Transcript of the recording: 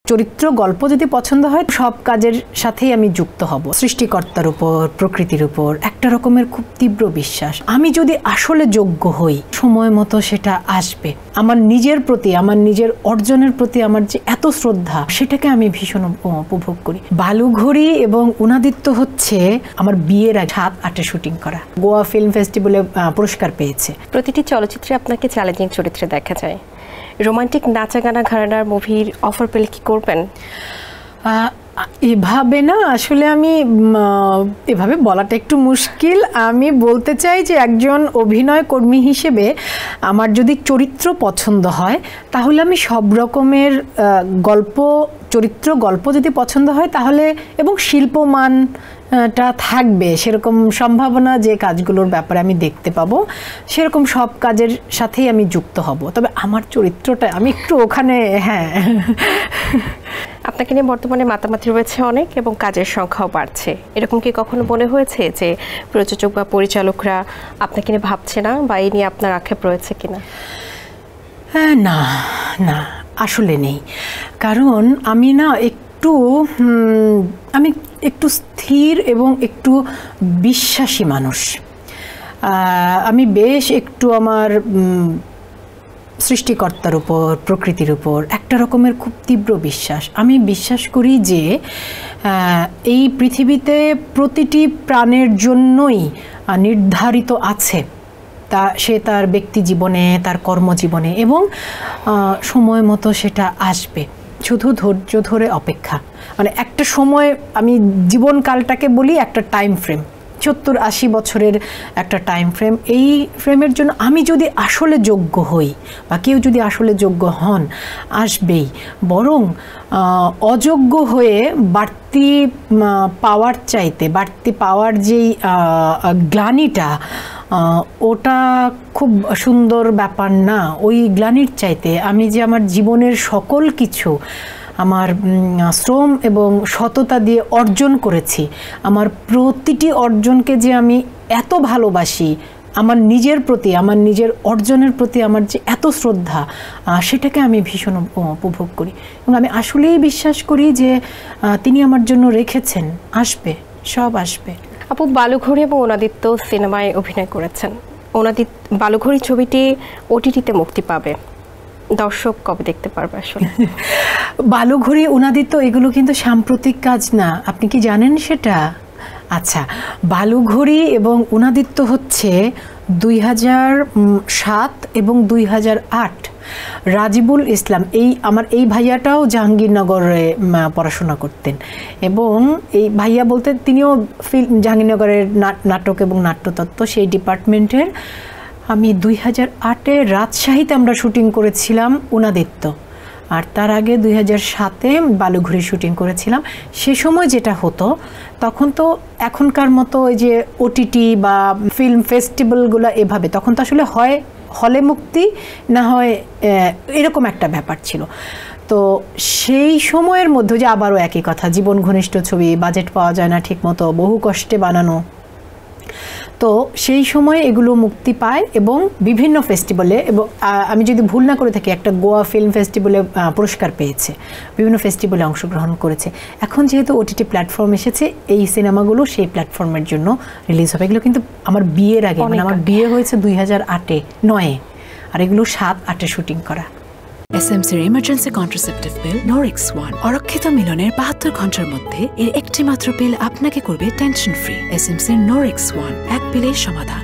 চরিত্র গল্প যদি পছন্দ হয় সব কাজের সাথেই আমি যুক্ত হব। সৃষ্টিকর্তার উপর, প্রকৃতির উপর একটা রকমের খুব তীব্র বিশ্বাস। আমি যদি আসলে যোগ্য হই, সময় মতো সেটা আসবে। আমার নিজের প্রতি, আমার নিজের অর্জনের প্রতি আমার যে এত শ্রদ্ধা, সেটাকে আমি ভীষণ উপভোগ করি। বালুঘড়ি এবং উনাদিত্য হচ্ছে আমার বিয়ের আগে 7-8 শুটিং করা। গোয়া ফিল্ম ফেস্টিভ্যালে পুরস্কার পেয়েছে। প্রতিটি চলচ্চিত্রে আপনাকে চ্যালেঞ্জিং চরিত্রে দেখা যায়। রোমান্টিক নাচা গানা ঘরানার মুভির অফার পেলে কি করবেন? এভাবে না, আসলে আমি এভাবে বলাটা একটু মুশকিল। আমি বলতে চাই যে একজন অভিনয় কর্মী হিসেবে আমার যদি চরিত্র পছন্দ হয় তাহলে আমি সব রকমের গল্প যদি পছন্দ হয় তাহলে, এবং শিল্পমানটা থাকবে সেরকম সম্ভাবনা যে কাজগুলোর ব্যাপারে আমি দেখতে পাবো, সেরকম সব কাজের সাথেই আমি যুক্ত হব। তবে আমার চরিত্রটা আমি একটু ওখানে, হ্যাঁ। আপনাকে নিয়ে বর্তমানে মাতামাতি রয়েছে অনেক এবং কাজের সংখ্যাও বাড়ছে। এরকম কি কখনো মনে হয়েছে যে প্রযোজক বা পরিচালকরা আপনাকে নিয়ে ভাবছে না, বা এই নিয়ে আপনার আক্ষেপ রয়েছে কিনা? না না, আসলে নেই। কারণ আমি একটু স্থির এবং একটু বিশ্বাসী মানুষ। আমি বেশ একটু আমার সৃষ্টিকর্তার উপর, প্রকৃতির উপর একটা রকমের খুব তীব্র বিশ্বাস। আমি বিশ্বাস করি যে এই পৃথিবীতে প্রতিটি প্রাণের জন্যই নির্ধারিত আছে, সে তার ব্যক্তি জীবনে, তার কর্মজীবনে, এবং সময় মতো সেটা আসবে। শুধু ধৈর্য ধরে অপেক্ষা। মানে একটা সময়, আমি জীবনকালটাকে বলি একটা টাইম ফ্রেম, 70-80 বছরের একটা টাইম ফ্রেম। এই ফ্রেমের জন্য আমি যদি আসলে যোগ্য হই, বা কেউ যদি আসলে যোগ্য হন, আসবেই। বরং অযোগ্য হয়ে বাড়তি পাওয়ার চাইতে, বাড়তি পাওয়ার যেই গ্লানিটা, ওটা খুব সুন্দর ব্যাপার না। ওই গ্লানির চাইতে আমি যে আমার জীবনের সকল কিছু আমার শ্রম এবং সততা দিয়ে অর্জন করেছি, আমার প্রতিটি অর্জনকে যে আমি এত ভালোবাসি, আমার নিজের প্রতি, আমার নিজের অর্জনের প্রতি আমার যে এত শ্রদ্ধা, সেটাকে আমি ভীষণ উপভোগ করি। এবং আমি আসলেই বিশ্বাস করি যে তিনি আমার জন্য রেখেছেন, আসবে, সব আসবে। আপু, বালুঘড়ি এবং উনাদিত্য সিনেমায় অভিনয় করেছেন। বালুঘড়ি ছবিটি OTT-তে মুক্তি পাবে, দর্শক কবে দেখতে পারবে আসলে? বালুঘড়ি, উনাদিত্য এগুলো কিন্তু সাম্প্রতিক কাজ না, আপনি কি জানেন সেটা? আচ্ছা, বালুঘড়ি এবং উনাদিত্য হচ্ছে 2007 এবং 2008। রাজিবুল ইসলাম, আমার এই ভাইয়াটাও জাহাঙ্গীরনগরে পড়াশোনা করতেন, এবং এই ভাইয়া বলতে তিনিও জাহাঙ্গীরনগরের নাটক এবং নাট্যতত্ত্ব সেই ডিপার্টমেন্টের। আমি 2008-এ রাজশাহীতে আমরা শুটিং করেছিলাম উনাদিত্য, আর তার আগে 2007-এ বালুঘড়ি শুটিং করেছিলাম। সে সময় যেটা হতো, তখন তো এখনকার মতো ওই যে OTT বা ফিল্ম ফেস্টিভ্যালগুলো এভাবে, তখন তো আসলে হয় হলে মুক্তি, না হয় এরকম একটা ব্যাপার ছিল। তো সেই সময়ের মধ্যে যে আবারও একই কথা, জীবন ঘনিষ্ঠ ছবি, বাজেট পাওয়া যায় না ঠিকমতো, বহু কষ্টে বানানো। তো সেই সময় এগুলো মুক্তি পায় এবং বিভিন্ন ফেস্টিভ্যালে, এবং আমি যদি ভুল না করে থাকি একটা গোয়া ফিল্ম ফেস্টিভ্যালে পুরস্কার পেয়েছে, বিভিন্ন ফেস্টিভ্যালে অংশগ্রহণ করেছে। এখন যেহেতু OTT প্ল্যাটফর্ম এসেছে, এই সিনেমাগুলো সেই প্ল্যাটফর্মের জন্য রিলিজ হবে। এগুলো কিন্তু আমার বিয়ের আগে, মানে আমার বিয়ে হয়েছে 2008-9-এ, আর এগুলো 7-8-এ শুটিং করা। এসএমসির emergency contraceptive pill Norix one অরক্ষিত মিলনের 72 ঘন্টার মধ্যে এর একটি মাত্র পিল আপনাকে করবে টেনশন ফ্রি। এসএমসির নরিক্স ওয়ান, এক পিলের সমাধান।